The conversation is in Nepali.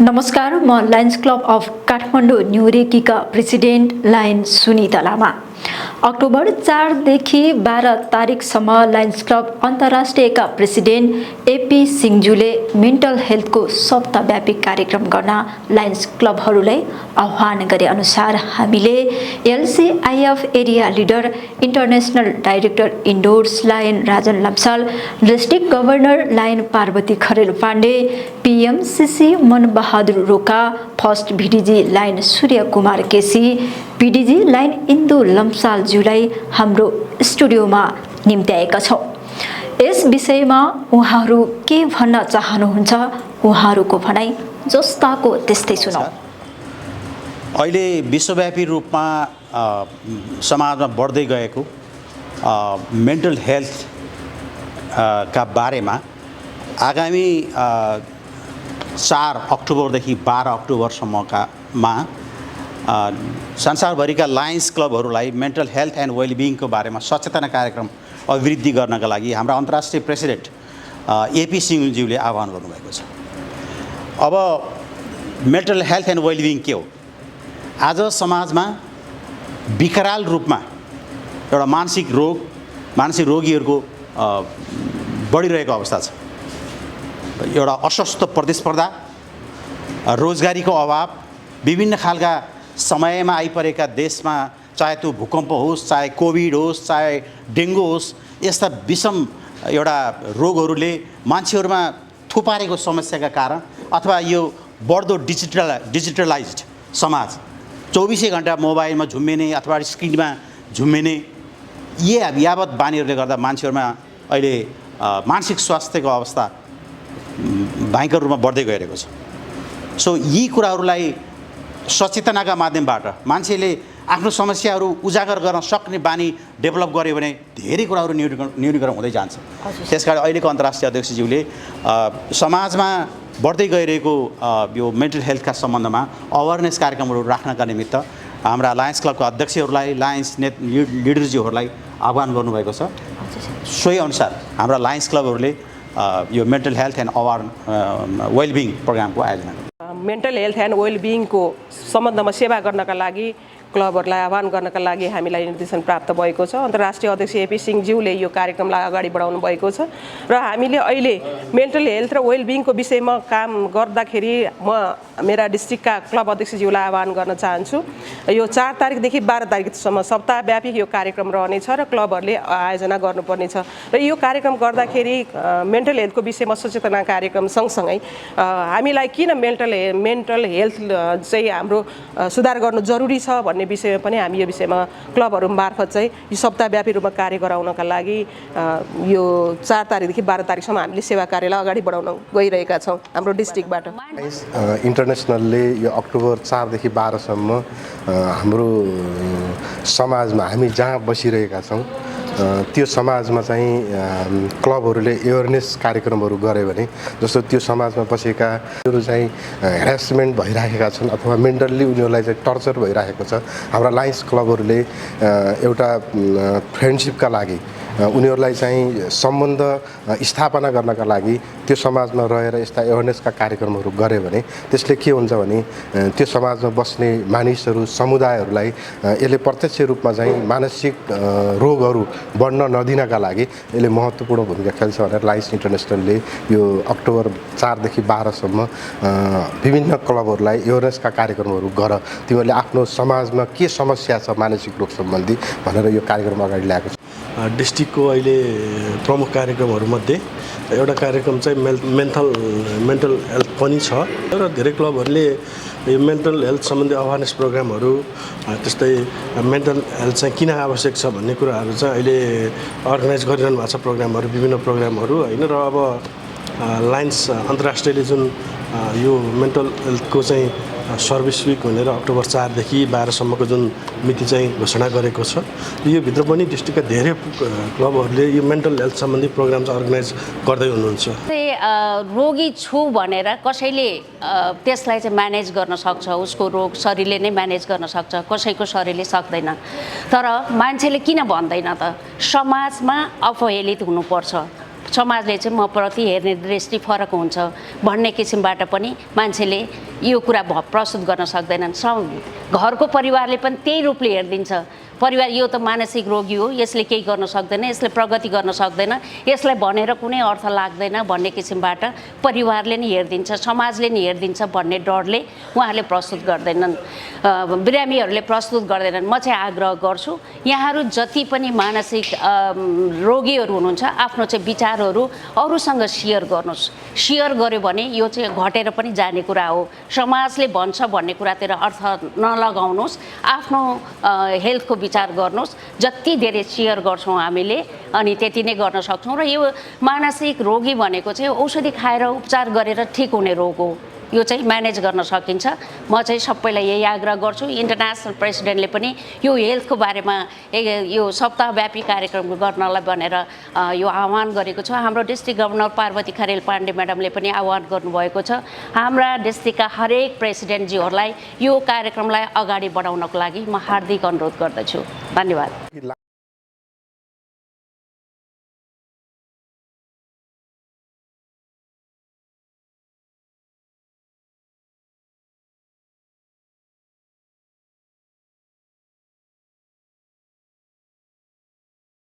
नमस्कार, म Lions Club of Kathmandu new रेकीका president Lion Sunita Lama. October 4 देखि 12 तारिकसम्म लायन्स क्लब अन्तर्राष्ट्रियका प्रेसिडेन्ट एपी सिंहज्यूले मेन्टल हेल्थको सप्ताहव्यापी कार्यक्रम गर्न लायन्स क्लबहरूलाई आह्वान गरे अनुसार हामीले LCIF area leader international director endorse Lion Rajan Lamsal, district governor Lion Parvati Kharel Pandey, PMCC Manbahadur Roka, first VDG Lion Surya Kumar KC, PDG Lion Indu लम्सालज्यूलाई हाम्रो स्टुडियोमा निम्त्याएका छौँ। यस विषयमा उहाँहरू के भन्न चाहनुहुन्छ, उहाँहरूको भनाइ जस्ताको त्यस्तै सुनौँ। अहिले विश्वव्यापी रूपमा समाजमा बढ्दै गएको मेन्टल हेल्थ का बारेमा आगामी 4 अक्टोबरदेखि 12 अक्टोबरसम्ममा संसारभरिका लायन्स क्लबहरूलाई मेन्टल हेल्थ एन्ड वेलबिङको बारेमा सचेतना कार्यक्रम अभिवृद्धि गर्नका लागि हाम्रा अन्तर्राष्ट्रिय प्रेसिडेन्ट एपी सिंहज्यूले आह्वान गर्नुभएको छ। अब मेन्टल हेल्थ एन्ड वेलबिङ के हो? आज समाजमा विकराल रूपमा एउटा मानसिक रोगीहरूको बढिरहेको अवस्था छ। एउटा अस्वस्थ प्रतिस्पर्धा, रोजगारीको अभाव, विभिन्न खालका समयमा आइपरेका देशमा, चाहे त्यो भूकम्प होस्, चाहे कोभिड होस्, चाहे डेङ्गु होस्, यस्ता विषम एउटा रोगहरूले मान्छेहरूमा थुपारेको समस्याका कारण अथवा यो बढ्दो डिजिटलाइज्ड समाज, 24 घण्टा मोबाइलमा झुम्मिने अथवा स्क्रिनमा झुम्मिने यावत बानीहरूले गर्दा मान्छेहरूमा अहिले मानसिक स्वास्थ्यको अवस्था भयङ्कर रूपमा बढ्दै गइरहेको छ। सो यी कुराहरूलाई सचेतनाका माध्यमबाट मान्छेले आफ्नो समस्याहरू उजागर गर्न सक्ने बानी डेभलप गर्यो भने धेरै कुराहरू न्यूनीकरण हुँदै जान्छ। त्यसकारण अहिलेको अन्तर्राष्ट्रिय अध्यक्षज्यूले समाजमा बढ्दै गइरहेको यो मेन्टल हेल्थका सम्बन्धमा अवेरनेस कार्यक्रमहरू राख्नका निमित्त हाम्रा लायन्स क्लबका अध्यक्षहरूलाई, लायन्स लिडरज्यूहरूलाई आह्वान गर्नुभएको छ। सोही अनुसार हाम्रा लायन्स क्लबहरूले यो मेन्टल हेल्थ एन्ड वेलबिङ प्रोग्रामको आयोजना गर्छ। मेन्टल हेल्थ एन्ड वेलबिङको सम्बन्धमा सेवा गर्नका लागि क्लबहरूलाई आह्वान गर्नका लागि हामीलाई निर्देशन प्राप्त भएको छ। अन्तर्राष्ट्रिय अध्यक्ष एपी सिंहज्यूले यो कार्यक्रमलाई अगाडि बढाउनु भएको छ र हामीले अहिले मेन्टल हेल्थ र वेलबिङको विषयमा काम गर्दाखेरि म मेरा डिस्ट्रिक्टका क्लब अध्यक्षज्यूलाई आह्वान गर्न चाहन्छु। यो 4 तारिकदेखि 12 तारिकसम्म सप्ताहव्यापी यो कार्यक्रम रहनेछ र क्लबहरूले आयोजना गर्नुपर्नेछ र यो कार्यक्रम गर्दाखेरि मेन्टल हेल्थको विषयमा सचेतना कार्यक्रम सँगसँगै हामीलाई किन मेन्टल हेल्थ चाहिँ हाम्रो सुधार गर्नु जरुरी छ भन्ने विषयमा पनि हामी यो विषयमा क्लबहरू मार्फत चाहिँ यो सप्ताहव्यापी रूपमा कार्य गराउनका लागि यो 4 तारिकदेखि 12 तारिकसम्म हामीले सेवा कार्यलाई अगाडि बढाउन गइरहेका छौँ हाम्रो डिस्ट्रिक्टबाट। इन्टरनेसनलले यो अक्टोबर 4 देखि 12 सम्म हाम्रो समाजमा हामी जहाँ बसिरहेका छौँ त्यो समाजमा चाहिँ क्लबहरूले एवेरनेस कार्यक्रमहरू गरे भने, जस्तो त्यो समाजमा बसेकाहरू चाहिँ हेरेसमेन्ट भइरहेका छन् अथवा मेन्टल्ली उनीहरूलाई चाहिँ टर्चर भइरहेको छ, हाम्रा लायन्स क्लबहरूले एउटा फ्रेन्डसिपका लागि उनीहरूलाई चाहिँ सम्बन्ध स्थापना गर्नका लागि त्यो समाजमा रहेर यस्ता एवेरनेसका कार्यक्रमहरू गरे भने त्यसले के हुन्छ भने त्यो समाजमा बस्ने मानिसहरू, समुदायहरूलाई यसले प्रत्यक्ष रूपमा चाहिँ मानसिक रोगहरू बढ्न नदिनका लागि यसले महत्त्वपूर्ण भूमिका खेल्छ भनेर लायन्स इन्टरनेसनलले यो अक्टोबर 4 देखि 12 सम्म विभिन्न क्लबहरूलाई एवेरनेसका कार्यक्रमहरू गर, तिमीहरूले आफ्नो समाजमा के समस्या छ मानसिक रोग सम्बन्धी भनेर यो कार्यक्रम अगाडि ल्याएको छ। डिस्ट्रिक्टको अहिले प्रमुख कार्यक्रमहरूमध्ये एउटा कार्यक्रम चाहिँ मेन्टल हेल्थ पनि छ र धेरै क्लबहरूले यो मेन्टल हेल्थ सम्बन्धी अवेरनेस प्रोग्रामहरू, त्यस्तै मेन्टल हेल्थ चाहिँ किन आवश्यक छ भन्ने कुराहरू चाहिँ अहिले अर्गनाइज गरिरहनु भएको छ प्रोग्रामहरू, विभिन्न प्रोग्रामहरू होइन। र अब लायन्स अन्तर्राष्ट्रियले जुन यो मेन्टल हेल्थको चाहिँ सर्भिस विक भनेर अक्टोबर 4 देखि 12 सम्मको जुन मिति चाहिँ घोषणा गरेको छ, यो भित्र पनि डिस्ट्रिक्टका धेरै क्लबहरूले यो मेन्टल हेल्थ सम्बन्धी प्रोग्राम चाहिँ अर्गनाइज गर्दै हुनुहुन्छ। रोगी छु भनेर कसैले त्यसलाई चाहिँ म्यानेज गर्न सक्छ, उसको रोग शरीरले नै म्यानेज गर्न सक्छ, कसैको शरीरले सक्दैन। तर मान्छेले किन भन्दैन त समाजमा अपहेलित हुनुपर्छ, समाजले चाहिँ म प्रति हेर्ने दृष्टि फरक हुन्छ भन्ने किसिमबाट पनि मान्छेले यो कुरा प्रस्तुत गर्न सक्दैनन्। घरको परिवारले पनि त्यही रूपले हेरिदिन्छ, परिवार यो त मानसिक रोगी हो, यसले केही गर्न सक्दैन, यसले प्रगति गर्न सक्दैन, यसलाई भनेर कुनै अर्थ लाग्दैन भन्ने किसिमबाट परिवारले नि हेरिदिन्छ, समाजले नि हेरिदिन्छ भन्ने डरले उहाँहरूले प्रस्तुत गर्दैनन्, बिरामीहरूले प्रस्तुत गर्दैनन्। म चाहिँ आग्रह गर्छु यहाँहरू जति पनि मानसिक रोगीहरू हुनुहुन्छ आफ्नो चाहिँ विचारहरू अरूसँग सेयर गर्नुहोस्। सेयर गर्यो भने यो चाहिँ घटेर पनि जाने कुरा हो। समाजले भन्छ भन्ने कुरातिर अर्थ नलगाउनुहोस्, आफ्नो हेल्थको विचार गर्नुहोस्। जति धेरै सेयर गर्छौँ हामीले अनि त्यति नै गर्न सक्छौँ। र यो मानसिक रोगी भनेको चाहिँ औषधि खाएर उपचार गरेर ठिक हुने रोग हो, यो चाहिँ म्यानेज गर्न सकिन्छ। म चाहिँ सबैलाई यही आग्रह गर्छु। इन्टरनेसनल प्रेसिडेन्टले पनि यो हेल्थको बारेमा यो सप्ताहव्यापी कार्यक्रम गर्नलाई भनेर यो आह्वान गरेको छ। हाम्रो डिस्ट्रिक्ट गभर्नर पार्वती खरेल पाण्डे म्याडमले पनि आह्वान गर्नुभएको छ। हाम्रा डिस्ट्रिक्टका हरेक प्रेसिडेन्टजीहरूलाई यो कार्यक्रमलाई अगाडि बढाउनको लागि म हार्दिक अनुरोध गर्दछु। धन्यवाद।